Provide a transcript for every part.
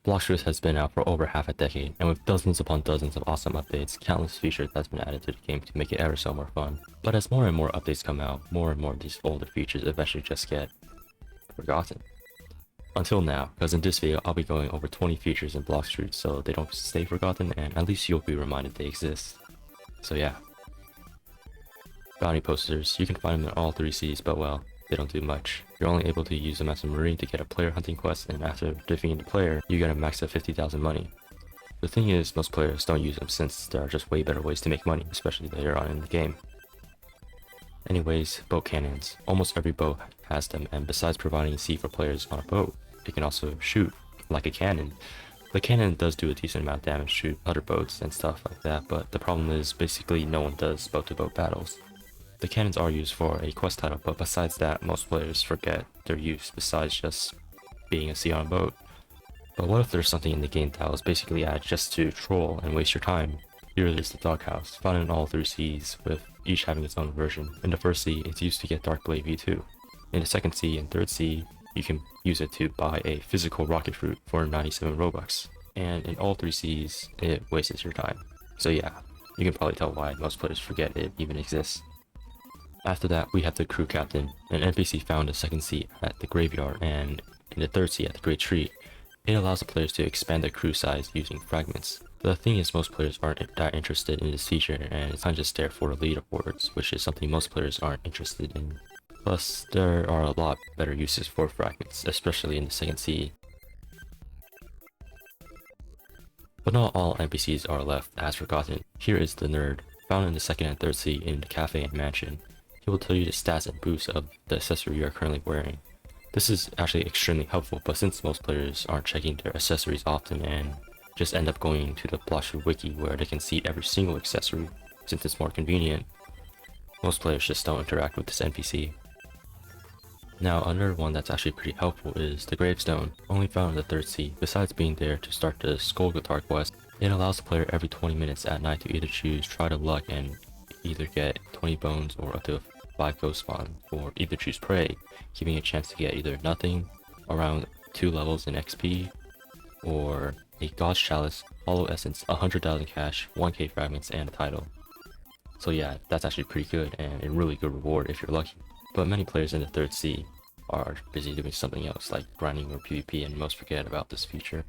Blox Fruits has been out for over half a decade, and with dozens upon dozens of awesome updates, countless features has been added to the game to make it ever so more fun. But as more and more updates come out, more and more of these older features eventually just get forgotten. Until now, because in this video I'll be going over 20 features in Blox Fruits so they don't stay forgotten and at least you'll be reminded they exist. So yeah. Bounty posters, you can find them in all 3 Cs, but well, they don't do much. You're only able to use them as a marine to get a player hunting quest, and after defeating the player, you get a max of 50,000 money. The thing is, most players don't use them since there are just way better ways to make money, especially later on in the game. Anyways, boat cannons. Almost every boat has them, and besides providing a seat for players on a boat, it can also shoot, like a cannon. The cannon does do a decent amount of damage to other boats and stuff like that, but the problem is basically no one does boat-to-boat battles. The cannons are used for a quest title, but besides that, most players forget their use besides just being a seat on a boat. But what if there's something in the game that was basically added just to troll and waste your time? Here is the doghouse, found in all 3 Cs, with each having its own version. In the first C, it's used to get Darkblade V2. In the second C and third C, you can use it to buy a physical rocket fruit for 97 Robux. And in all 3 Cs, it wastes your time. So yeah, you can probably tell why most players forget it even exists. After that, we have the crew captain, an NPC found in the second seat at the graveyard and in the third seat at the great tree. It allows the players to expand their crew size using fragments. The thing is, most players aren't that interested in this feature, and it's kind of just there for the leaderboards, which is something most players aren't interested in. Plus, there are a lot better uses for fragments, especially in the second seat. But not all NPCs are left as forgotten. Here is the nerd, found in the second and third seat in the cafe and mansion. He will tell you the stats and boosts of the accessory you are currently wearing. This is actually extremely helpful, but since most players aren't checking their accessories often and just end up going to the Blox Fruits wiki where they can see every single accessory since it's more convenient, most players just don't interact with this NPC. Now another one that's actually pretty helpful is the gravestone, only found in the third C. Besides being there to start the skull guitar quest, it allows the player every 20 minutes at night to either choose try to luck and either get 20 bones or up to 5 ghost spawns, or either choose prey, giving a chance to get either nothing, around 2 levels in XP, or a God's Chalice, Hollow Essence, 100,000 cash, 1k fragments, and a title. So yeah, that's actually pretty good and a really good reward if you're lucky. But many players in the third C are busy doing something else like grinding or PvP, and most forget about this feature.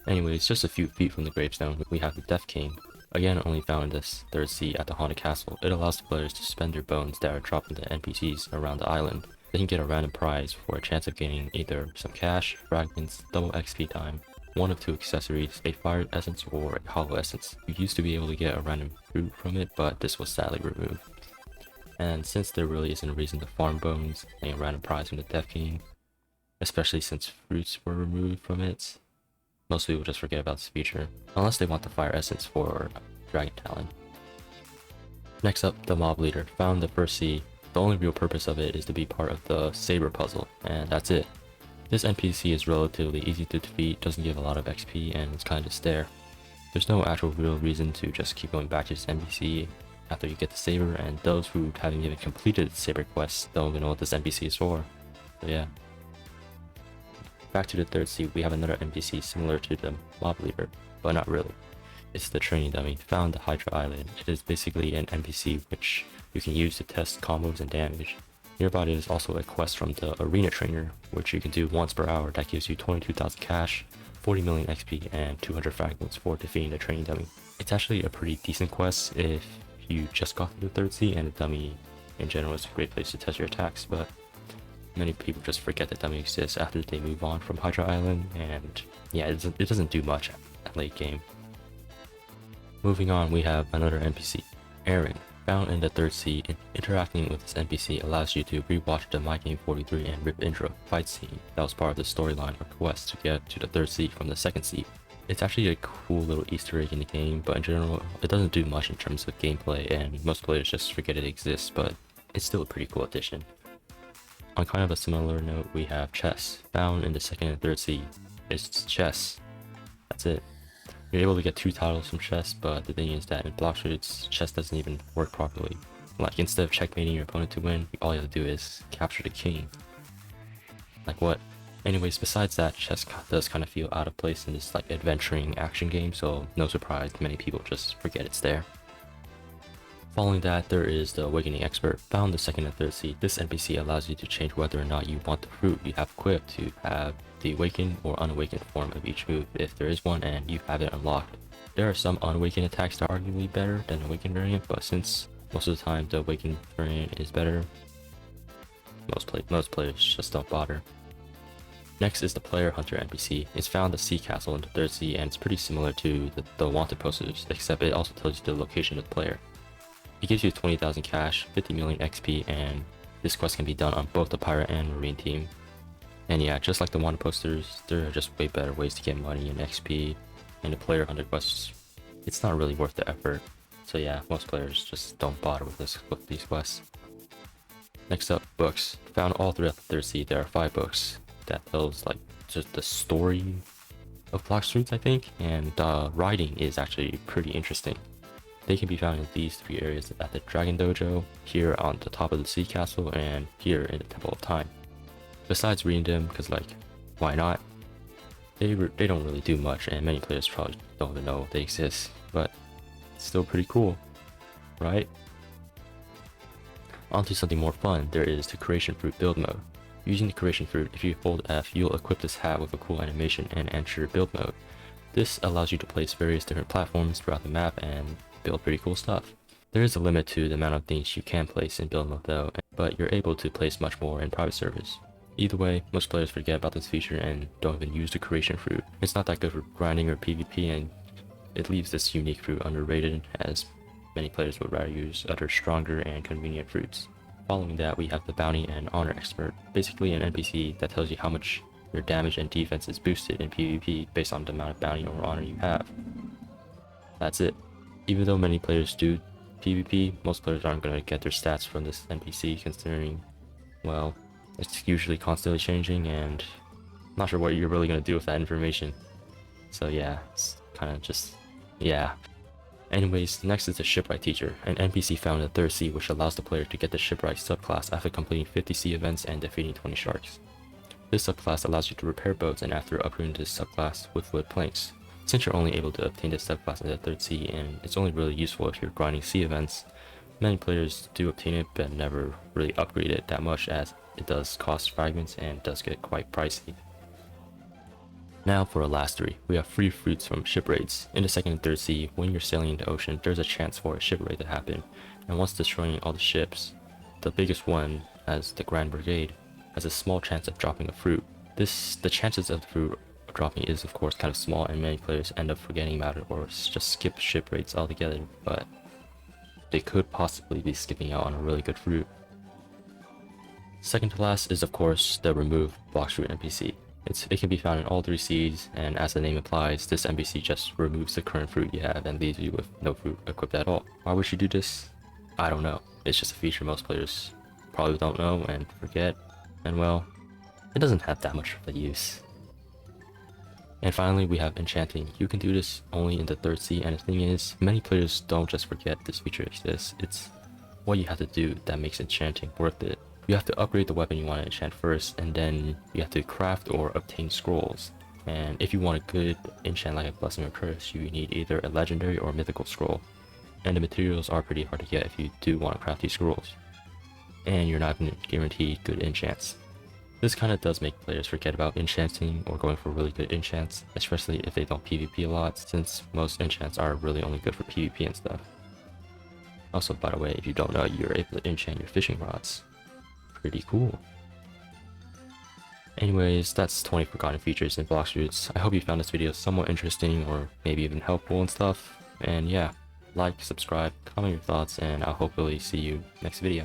Anyways, just a few feet from the gravestone, we have the Death King. Again, only found in this third C at the Haunted Castle. It allows the players to spend their bones that are dropped into NPCs around the island. They can get a random prize for a chance of gaining either some cash, fragments, double XP time, 1 of 2 accessories, a fire essence, or a hollow essence. You used to be able to get a random fruit from it, but this was sadly removed. And since there really isn't a reason to farm bones and a random prize from the Death King, especially since fruits were removed from it, most people just forget about this feature, unless they want the fire essence for Dragon Talon. Next up, the mob leader, found in the first C. The only real purpose of it is to be part of the saber puzzle, and that's it. This NPC is relatively easy to defeat, doesn't give a lot of XP, and it's kind of just there. There's no actual real reason to just keep going back to this NPC after you get the saber, and those who haven't even completed the saber quest don't even know what this NPC is for. So yeah. Back to the third C, we have another NPC similar to the mob leader, but not really. It's the training dummy, found the Hydra Island. It is basically an NPC which you can use to test combos and damage. Nearby is also a quest from the arena trainer, which you can do once per hour that gives you 22,000 cash, 40 million XP, and 200 fragments for defeating the training dummy. It's actually a pretty decent quest if you just got through the third C, and the dummy in general is a great place to test your attacks, but many people just forget that dummy exists after they move on from Hydra Island, and yeah, it doesn't do much at late game. Moving on, we have another NPC, Aaron, found in the third C. Interacting with this NPC allows you to rewatch the My Game 43 and RIP intro fight scene that was part of the storyline or quest to get to the third C from the second C. It's actually a cool little Easter egg in the game, but in general, it doesn't do much in terms of gameplay, and most players just forget it exists, but it's still a pretty cool addition. On kind of a similar note, we have chess, found in the second and third C. It's chess. That's it. You're able to get 2 titles from chess, but the thing is that in Blox Fruits, chess doesn't even work properly. Like, instead of checkmating your opponent to win, all you have to do is capture the king. Like what? Anyways, besides that, chess does kind of feel out of place in this like adventuring action game, so no surprise many people just forget it's there. Following that, there is the Awakening Expert. Found the second and third seed. This NPC allows you to change whether or not you want the fruit you have equipped to have the awakened or unawakened form of each move if there is one and you have it unlocked. There are some unawakened attacks that are arguably better than the awakened variant, but since most of the time the awakened variant is better, most players just don't bother. Next is the Player Hunter NPC. It's found the Sea Castle in the third sea, and it's pretty similar to the wanted posters, except it also tells you the location of the player. It gives you 20,000 cash, 50 million XP, and this quest can be done on both the pirate and marine team. And yeah, just like the wanted posters, there are just way better ways to get money and XP, and the Player Hunter quests, it's not really worth the effort. So yeah, most players just don't bother with these quests. Next up, books. Found all throughout the third sea. There are 5 books that tells like just the story of Blox Fruits, I think, and writing is actually pretty interesting. They can be found in these 3 areas: at the Dragon Dojo, here on the top of the Sea Castle, and here in the Temple of Time. Besides reading them, because like, why not? They don't really do much, and many players probably don't even know they exist, but it's still pretty cool, right? On to something more fun. There is the Creation Fruit build mode. Using the Creation Fruit, if you hold F, you'll equip this hat with a cool animation and enter build mode. This allows you to place various different platforms throughout the map and build pretty cool stuff. There is a limit to the amount of things you can place in build mode though, but you're able to place much more in private servers. Either way, most players forget about this feature and don't even use the Creation Fruit. It's not that good for grinding or PvP, and it leaves this unique fruit underrated, as many players would rather use other stronger and convenient fruits. Following that, we have the Bounty and Honor Expert, basically an NPC that tells you how much your damage and defense is boosted in PvP based on the amount of bounty or honor you have. That's it. Even though many players do PvP, most players aren't going to get their stats from this NPC, considering, well, it's usually constantly changing, and I'm not sure what you're really going to do with that information. So yeah, it's kind of just, yeah. Anyways, next is the Shipwright Teacher, an NPC found in the third sea which allows the player to get the Shipwright subclass after completing 50 sea events and defeating 20 sharks. This subclass allows you to repair boats and after upgrading this subclass with wood planks. Since you're only able to obtain this subclass in the third sea, and it's only really useful if you're grinding sea events, many players do obtain it but never really upgrade it that much, as it does cost fragments and does get quite pricey. Now for our last 3, we have free fruits from ship raids. In the second and third sea, when you're sailing in the ocean, there's a chance for a ship raid to happen, and once destroying all the ships, the biggest one, as the Grand Brigade, has a small chance of dropping a fruit. The chances of the fruit dropping is of course kind of small, and many players end up forgetting about it or just skip ship raids altogether, but they could possibly be skipping out on a really good fruit. Second to last is of course the Remove Blox Fruit NPC. It can be found in all 3 seas, and as the name implies, this NPC just removes the current fruit you have and leaves you with no fruit equipped at all. Why would you do this? I don't know. It's just a feature most players probably don't know and forget, and well, it doesn't have that much of a use. And finally, we have Enchanting. You can do this only in the third sea, and the thing is, many players don't just forget this feature exists. It's what you have to do that makes Enchanting worth it. You have to upgrade the weapon you want to enchant first, and then you have to craft or obtain scrolls. And if you want a good enchant like a blessing or curse, you need either a legendary or mythical scroll. And the materials are pretty hard to get if you do want to craft these scrolls. And you're not guaranteed good enchants. This kind of does make players forget about enchanting or going for really good enchants, especially if they don't PvP a lot, since most enchants are really only good for PvP and stuff. Also, by the way, if you don't know, you're able to enchant your fishing rods. Pretty cool. Anyways, that's 20 forgotten features in Blox Fruits. I hope you found this video somewhat interesting or maybe even helpful and stuff. And yeah, like, subscribe, comment your thoughts, and I'll hopefully see you next video.